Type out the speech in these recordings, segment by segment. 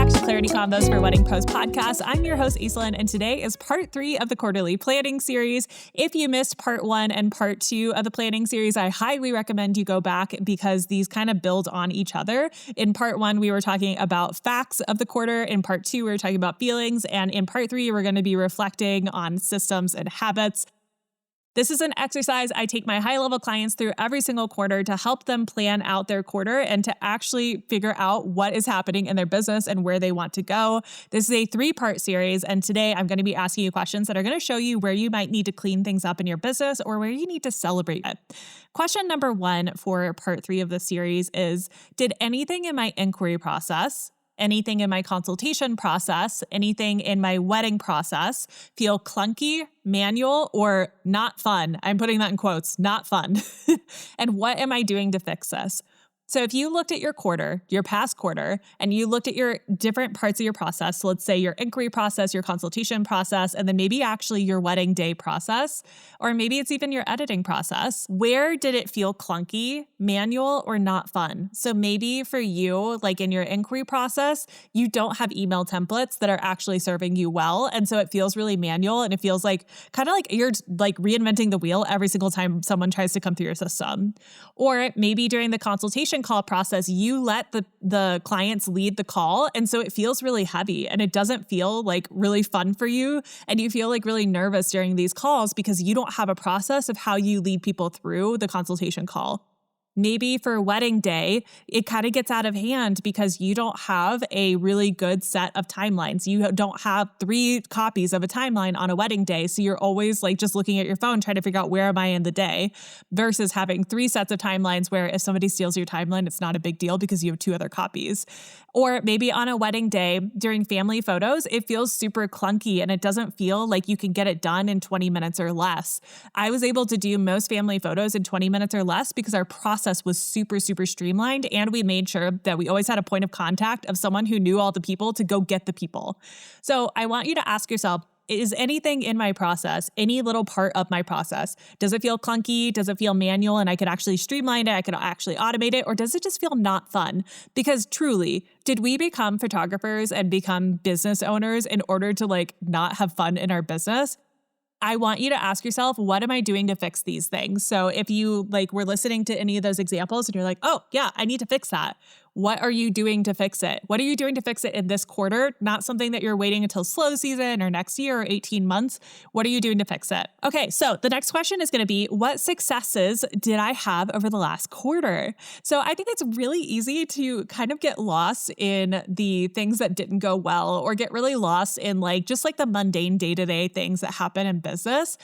back to Clarity Convos for Wedding Post Podcast. I'm your host, Aislinn, and today is part 3 of the quarterly planning series. If you missed part 1 and part 2 of the planning series, I highly recommend you go back because these kind of build on each other. In part 1, we were talking about facts of the quarter. In part 2, we were talking about feelings. And in part 3, we're going to be reflecting on systems and habits. This is an exercise I take my high-level clients through every single quarter to help them plan out their quarter and to actually figure out what is happening in their business and where they want to go. This is a 3-part series, and today I'm going to be asking you questions that are going to show you where you might need to clean things up in your business or where you need to celebrate it. Question number 1 for part 3 of the series is, did anything in my inquiry process, anything in my consultation process, anything in my wedding process feel clunky, manual, or not fun? I'm putting that in quotes, not fun. And what am I doing to fix this? So if you looked at your quarter, your past quarter, and you looked at your different parts of your process, so let's say your inquiry process, your consultation process, and then maybe actually your wedding day process, or maybe it's even your editing process, where did it feel clunky, manual, or not fun? So maybe for you, like in your inquiry process, you don't have email templates that are actually serving you well. And so it feels really manual and it feels like kind of like you're like reinventing the wheel every single time someone tries to come through your system. Or maybe during the consultation call process, you let the clients lead the call. And so it feels really heavy and it doesn't feel like really fun for you. And you feel like really nervous during these calls because you don't have a process of how you lead people through the consultation call. Maybe for wedding day, it kind of gets out of hand because you don't have a really good set of timelines. You don't have 3 copies of a timeline on a wedding day. So you're always like just looking at your phone, trying to figure out where am I in the day versus having 3 sets of timelines where if somebody steals your timeline, it's not a big deal because you have 2 other copies. Or maybe on a wedding day during family photos, it feels super clunky and it doesn't feel like you can get it done in 20 minutes or less. I was able to do most family photos in 20 minutes or less because our process was super, super streamlined. And we made sure that we always had a point of contact of someone who knew all the people to go get the people. So I want you to ask yourself, is anything in my process, any little part of my process, does it feel clunky? Does it feel manual and I could actually streamline it? I could actually automate it? Or does it just feel not fun? Because truly, did we become photographers and become business owners in order to like not have fun in our business? I want you to ask yourself, what am I doing to fix these things? So if you like were listening to any of those examples and you're like, oh yeah, I need to fix that. What are you doing to fix it? What are you doing to fix it in this quarter? Not something that you're waiting until slow season or next year or 18 months. What are you doing to fix it? Okay, so the next question is going to be, what successes did I have over the last quarter? So I think it's really easy to kind of get lost in the things that didn't go well or get really lost in like just like the mundane day-to-day things that happen in business.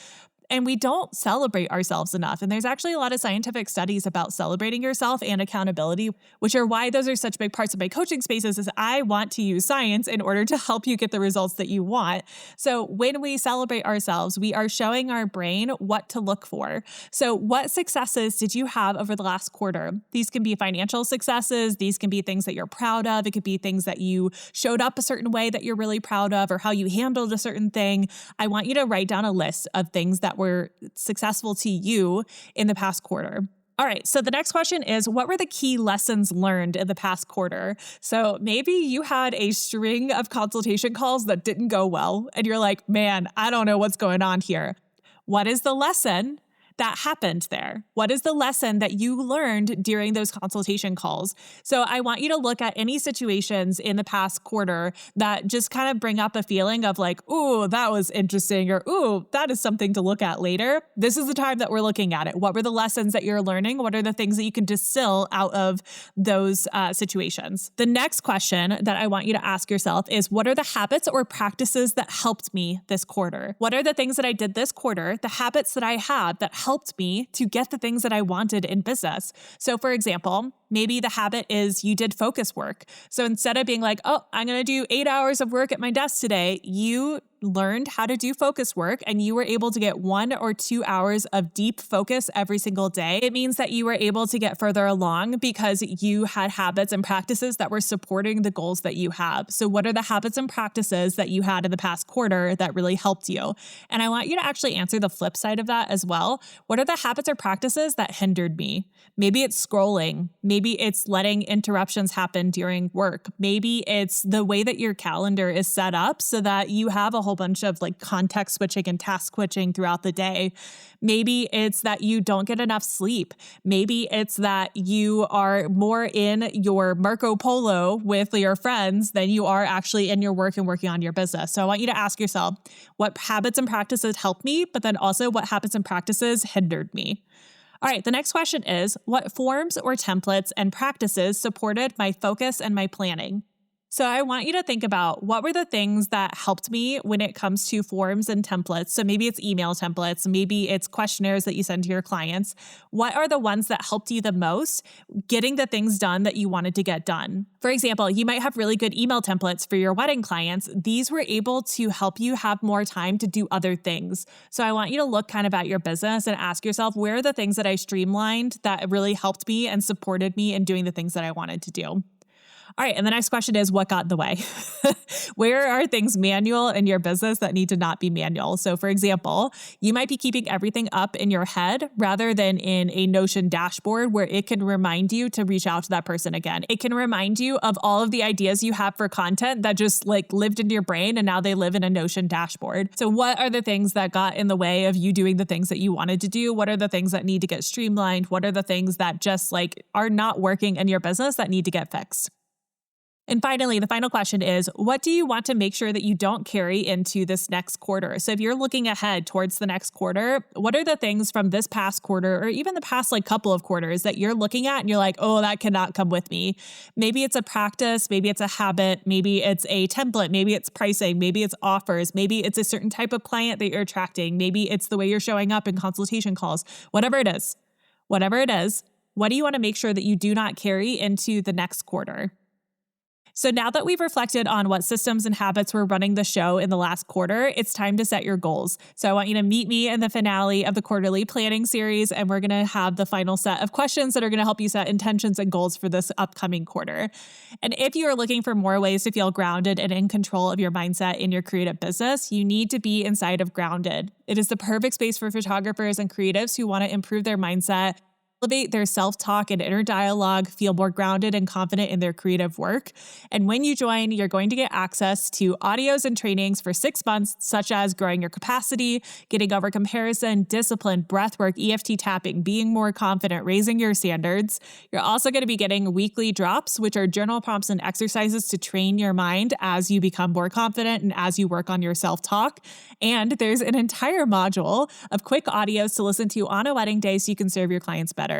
And we don't celebrate ourselves enough. And there's actually a lot of scientific studies about celebrating yourself and accountability, which are why those are such big parts of my coaching spaces is I want to use science in order to help you get the results that you want. So when we celebrate ourselves, we are showing our brain what to look for. So what successes did you have over the last quarter? These can be financial successes. These can be things that you're proud of. It could be things that you showed up a certain way that you're really proud of or how you handled a certain thing. I want you to write down a list of things that were successful to you in the past quarter. All right, so the next question is, what were the key lessons learned in the past quarter? So maybe you had a string of consultation calls that didn't go well, and you're like, man, I don't know what's going on here. What is the lesson that happened there? What is the lesson that you learned during those consultation calls? So I want you to look at any situations in the past quarter that just kind of bring up a feeling of like, ooh, that was interesting, or ooh, that is something to look at later. This is the time that we're looking at it. What were the lessons that you're learning? What are the things that you can distill out of those situations? The next question that I want you to ask yourself is, what are the habits or practices that helped me this quarter? What are the things that I did this quarter, the habits that I had that helped me to get the things that I wanted in business? So for example, maybe the habit is you did focus work. So instead of being like, oh, I'm going to do 8 hours of work at my desk today, you learned how to do focus work and you were able to get 1 or 2 hours of deep focus every single day. It means that you were able to get further along because you had habits and practices that were supporting the goals that you have. So what are the habits and practices that you had in the past quarter that really helped you? And I want you to actually answer the flip side of that as well. What are the habits or practices that hindered me? Maybe it's scrolling. Maybe Maybe it's letting interruptions happen during work. Maybe it's the way that your calendar is set up so that you have a whole bunch of like context switching and task switching throughout the day. Maybe it's that you don't get enough sleep. Maybe it's that you are more in your Marco Polo with your friends than you are actually in your work and working on your business. So I want you to ask yourself, what habits and practices helped me, but then also what habits and practices hindered me? All right, the next question is, what forms or templates and practices supported my focus and my planning? So I want you to think about what were the things that helped me when it comes to forms and templates. So maybe it's email templates, maybe it's questionnaires that you send to your clients. What are the ones that helped you the most getting the things done that you wanted to get done? For example, you might have really good email templates for your wedding clients. These were able to help you have more time to do other things. So I want you to look kind of at your business and ask yourself, where are the things that I streamlined that really helped me and supported me in doing the things that I wanted to do? All right. And the next question is, what got in the way? Where are things manual in your business that need to not be manual? So for example, you might be keeping everything up in your head rather than in a Notion dashboard where it can remind you to reach out to that person again. It can remind you of all of the ideas you have for content that just like lived into your brain and now they live in a Notion dashboard. So what are the things that got in the way of you doing the things that you wanted to do? What are the things that need to get streamlined? What are the things that just like are not working in your business that need to get fixed? And finally, the final question is, what do you want to make sure that you don't carry into this next quarter? So if you're looking ahead towards the next quarter, what are the things from this past quarter or even the past like couple of quarters that you're looking at and you're like, oh, that cannot come with me? Maybe it's a practice, maybe it's a habit, maybe it's a template, maybe it's pricing, maybe it's offers, maybe it's a certain type of client that you're attracting, maybe it's the way you're showing up in consultation calls, whatever it is, what do you want to make sure that you do not carry into the next quarter? So now that we've reflected on what systems and habits were running the show in the last quarter, it's time to set your goals. So I want you to meet me in the finale of the quarterly planning series, and we're going to have the final set of questions that are going to help you set intentions and goals for this upcoming quarter. And if you are looking for more ways to feel grounded and in control of your mindset in your creative business, you need to be inside of Grounded. It is the perfect space for photographers and creatives who want to improve their mindset, elevate their self-talk and inner dialogue, feel more grounded and confident in their creative work. And when you join, you're going to get access to audios and trainings for 6 months, such as growing your capacity, getting over comparison, discipline, breathwork, EFT tapping, being more confident, raising your standards. You're also going to be getting weekly drops, which are journal prompts and exercises to train your mind as you become more confident and as you work on your self-talk. And there's an entire module of quick audios to listen to on a wedding day so you can serve your clients better.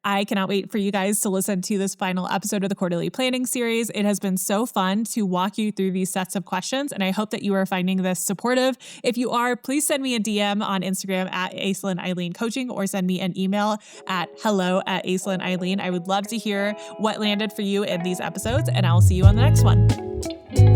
I cannot wait for you guys to listen to this final episode of the quarterly planning series. It has been so fun to walk you through these sets of questions, and I hope that you are finding this supportive. If you are, please send me a DM on Instagram at Aislinn Coaching or send me an email at hello@Aislinn. I would love to hear what landed for you in these episodes, and I'll see you on the next one.